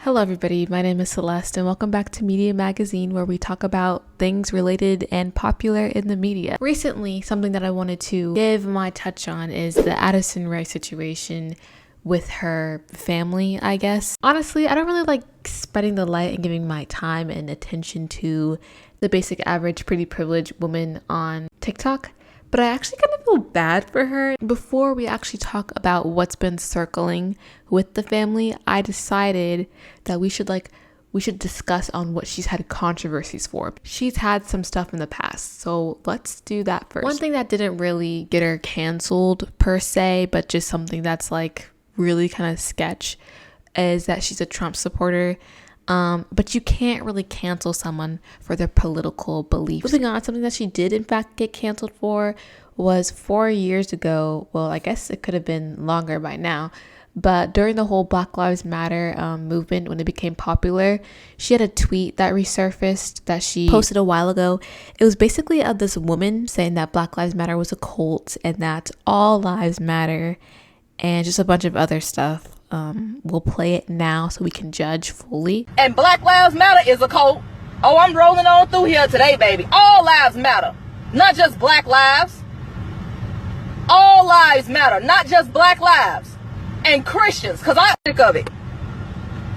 Hello everybody, my name is Celeste and welcome back to Media Magazine, where we talk about things related and popular in the media. Recently, something that I wanted to give my touch on is the Addison Rae situation with her family, I guess. Honestly, I don't really like spreading the light and giving my time and attention to the basic average pretty privileged woman on TikTok. But I actually kind of feel bad for her. Before we actually talk about what's been circling with the family, I decided that we should discuss on what she's had controversies for. She's had some stuff in the past, so let's do that first. One thing that didn't really get her canceled per se, but just something that's like really kind of sketch, is that she's a Trump supporter. But you can't really cancel someone for their political beliefs. Moving on, something that she did in fact get canceled for was 4 years ago. Well, I guess it could have been longer by now. But during the whole Black Lives Matter movement, when it became popular, she had a tweet that resurfaced that she posted a while ago. It was basically of this woman saying that Black Lives Matter was a cult and that all lives matter and just a bunch of other stuff. We'll play it now so we can judge fully. And Black Lives Matter is a cult. Oh, I'm rolling on through here today, baby. All lives matter. Not just black lives. All lives matter. Not just black lives. And Christians, because I'm sick of it.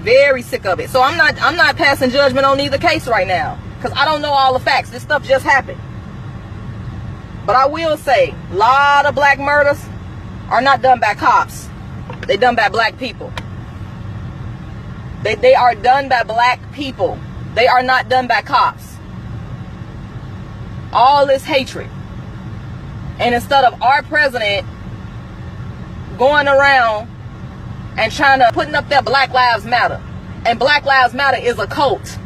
Very sick of it. So I'm not passing judgment on either case right now, because I don't know all the facts. This stuff just happened. But I will say, a lot of black murders are not done by cops. They done by black people. They are done by black people. They are not done by cops. All this hatred. And instead of our president going around and trying to putting up that Black Lives Matter. And Black Lives Matter is a cult.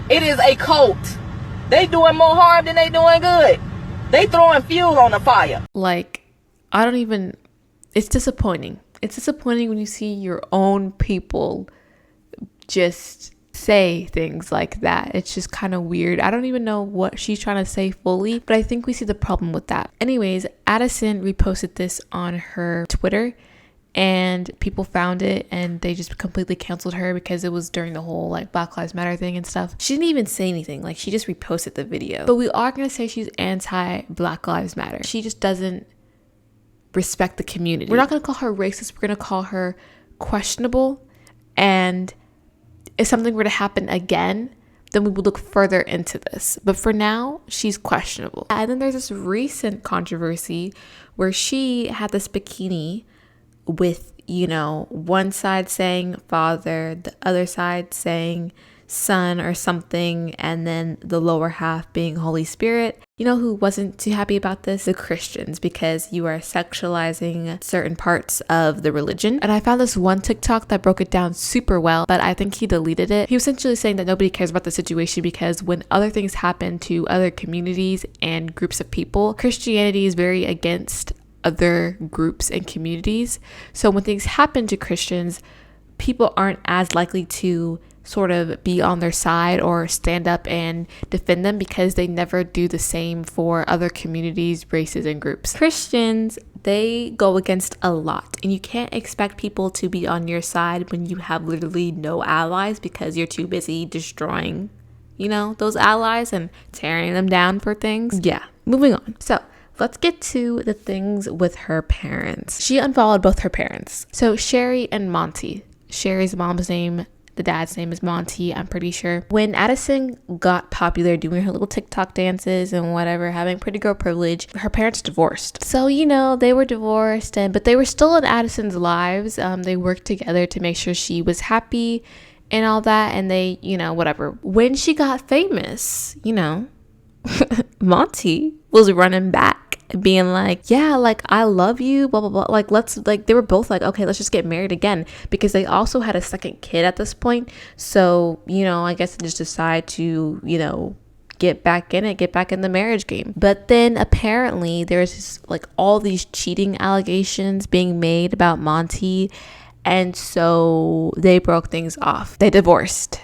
It is a cult. They doing more harm than they doing good. They throwing fuel on the fire. It's disappointing. It's disappointing when you see your own people just say things like that. It's just kind of weird. I don't even know what she's trying to say fully, but I think we see the problem with that. Anyways, Addison reposted this on her Twitter and people found it and they just completely canceled her because it was during the whole like Black Lives Matter thing and stuff. She didn't even say anything. Like, she just reposted the video. But we are going to say she's anti-Black Lives Matter. She just doesn't respect the community. We're not going to call her racist. We're going to call her questionable. And if something were to happen again, then we would look further into this. But for now, she's questionable. And then there's this recent controversy where she had this bikini with, one side saying father, the other side saying son or something, and then the lower half being Holy Spirit. You know who wasn't too happy about this? The Christians, because you are sexualizing certain parts of the religion. And I found this one TikTok that broke it down super well, but I think he deleted it. He was essentially saying that nobody cares about the situation because when other things happen to other communities and groups of people, Christianity is very against other groups and communities. So when things happen to Christians, people aren't as likely to sort of be on their side or stand up and defend them because they never do the same for other communities, races, and groups. Christians, they go against a lot, and you can't expect people to be on your side when you have literally no allies because you're too busy destroying, those allies and tearing them down for things. Yeah, moving on. So let's get to the things with her parents. She unfollowed both her parents. So Sherry and Monty. Sherry's mom's name, the dad's name is Monty, I'm pretty sure. When Addison got popular doing her little TikTok dances and whatever, having pretty girl privilege, her parents divorced. So, they were divorced, but they were still in Addison's lives. They worked together to make sure she was happy and all that. And they, whatever. When she got famous, Monty was running back, being like, yeah, like, I love you, blah, blah, blah. Like, they were both like, okay, let's just get married again, because they also had a second kid at this point. So, I guess they just decide to, get back in the marriage game. But then apparently there's all these cheating allegations being made about Monty. And so they broke things off. They divorced.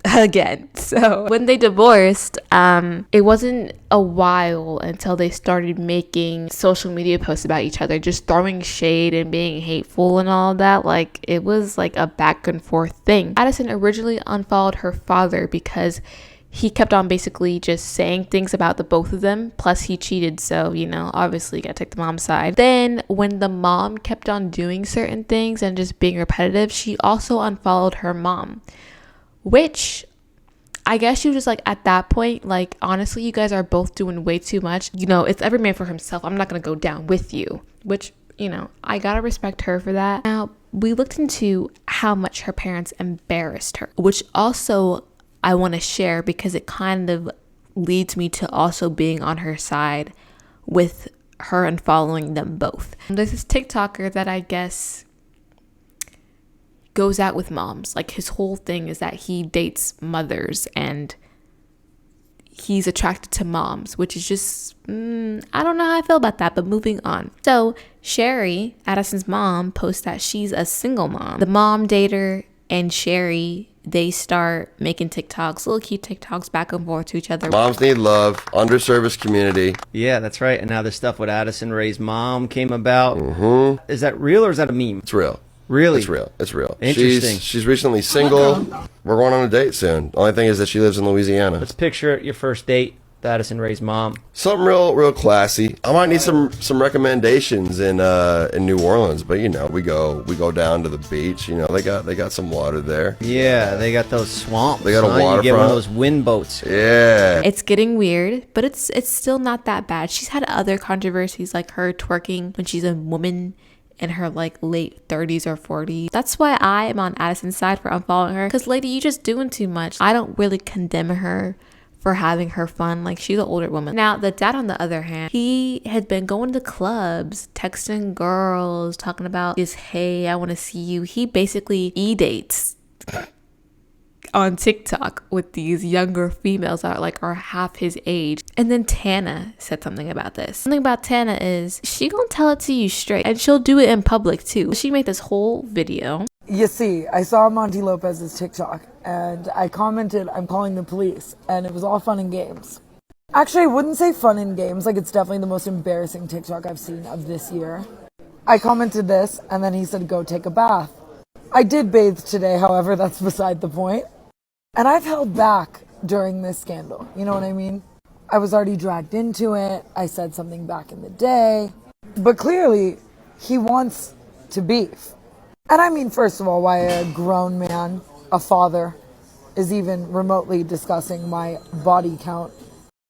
again. So when they divorced, it wasn't a while until they started making social media posts about each other, just throwing shade and being hateful and all that. Like, it was like a back and forth thing. Addison originally unfollowed her father because he kept on basically just saying things about the both of them. Plus he cheated, so, you know, obviously you gotta take the mom's side. Then when the mom kept on doing certain things and just being repetitive, she also unfollowed her mom, which I guess she was just like, at that point, like, honestly, you guys are both doing way too much. You know, it's every man for himself. I'm not gonna go down with you, which, you know, I gotta respect her for that. Now, we looked into how much her parents embarrassed her, which also I want to share because it kind of leads me to also being on her side with her and following them both. There's this TikToker that I guess goes out with moms. Like, his whole thing is that he dates mothers and he's attracted to moms, which is just, I don't know how I feel about that, but moving on. So Sherry, Addison's mom, posts that she's a single mom. The mom dater and Sherry, they start making TikToks, little cute TikToks back and forth to each other. Moms need love, underserviced community. Yeah, that's right. And now this stuff with Addison Rae's mom came about. Mm-hmm. Is that real or is that a meme? It's real. Really? It's real. It's real. Interesting. She's recently single. We're going on a date soon. The only thing is that she lives in Louisiana. Let's picture your first date with Addison Rae's mom. Something real classy. I might need some recommendations in New Orleans, but you know, we go down to the beach. You know, they got some water there. Yeah, they got those swamps. They got a waterfront. You get one of those wind boats. Yeah. It's getting weird, but it's still not that bad. She's had other controversies, like her twerking when she's a woman in her like late 30s or 40s. That's why I am on Addison's side for unfollowing her, because lady, you just doing too much. I don't really condemn her for having her fun. Like, she's an older woman. Now the dad, on the other hand, he had been going to clubs, texting girls, talking about this, hey, I want to see you. He basically dates on TikTok with these younger females that are half his age. And then Tana said something about this. Something about Tana is she gonna tell it to you straight, and she'll do it in public too. She made this whole video. You see, I saw Monty Lopez's TikTok and I commented, I'm calling the police, and it was all fun and games. Actually, I wouldn't say fun and games, like, it's definitely the most embarrassing TikTok I've seen of this year. I commented this and then he said, go take a bath. I did bathe today, however, that's beside the point. And I've held back during this scandal, you know what I mean? I was already dragged into it, I said something back in the day, but clearly he wants to beef. And I mean, first of all, why a grown man, a father, is even remotely discussing my body count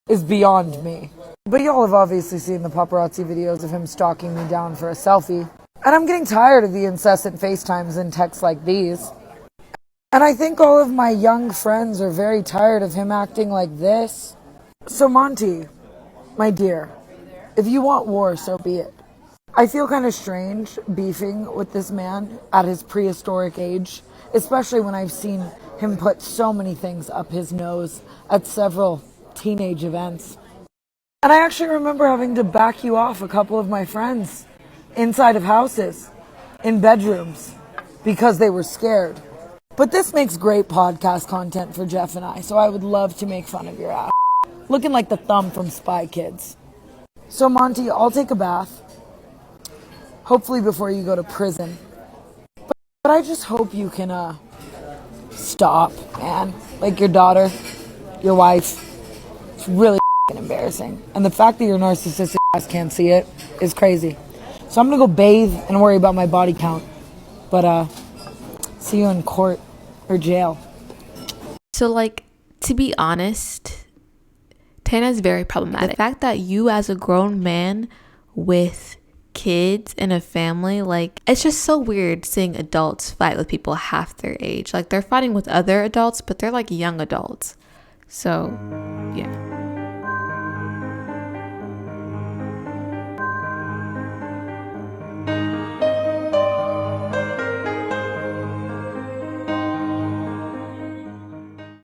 is beyond me. But y'all have obviously seen the paparazzi videos of him stalking me down for a selfie. And I'm getting tired of the incessant FaceTimes and texts like these. And I think all of my young friends are very tired of him acting like this. So Monty, my dear, if you want war, so be it. I feel kind of strange beefing with this man at his prehistoric age, especially when I've seen him put so many things up his nose at several teenage events. And I actually remember having to back you off a couple of my friends inside of houses, in bedrooms, because they were scared. But this makes great podcast content for Jeff and I, so I would love to make fun of your ass. Looking like the thumb from Spy Kids. So Monty, I'll take a bath. Hopefully before you go to prison. But I just hope you can, stop, man. Like your daughter, your wife. It's really embarrassing. And the fact that your narcissistic ass can't see it is crazy. So I'm gonna go bathe and worry about my body count. But, see you in court or jail. So, like, to be honest, Tana is very problematic. The fact that you, as a grown man with kids and a family, like, it's just so weird seeing adults fight with people half their age. Like, they're fighting with other adults, but they're like young adults. So, yeah.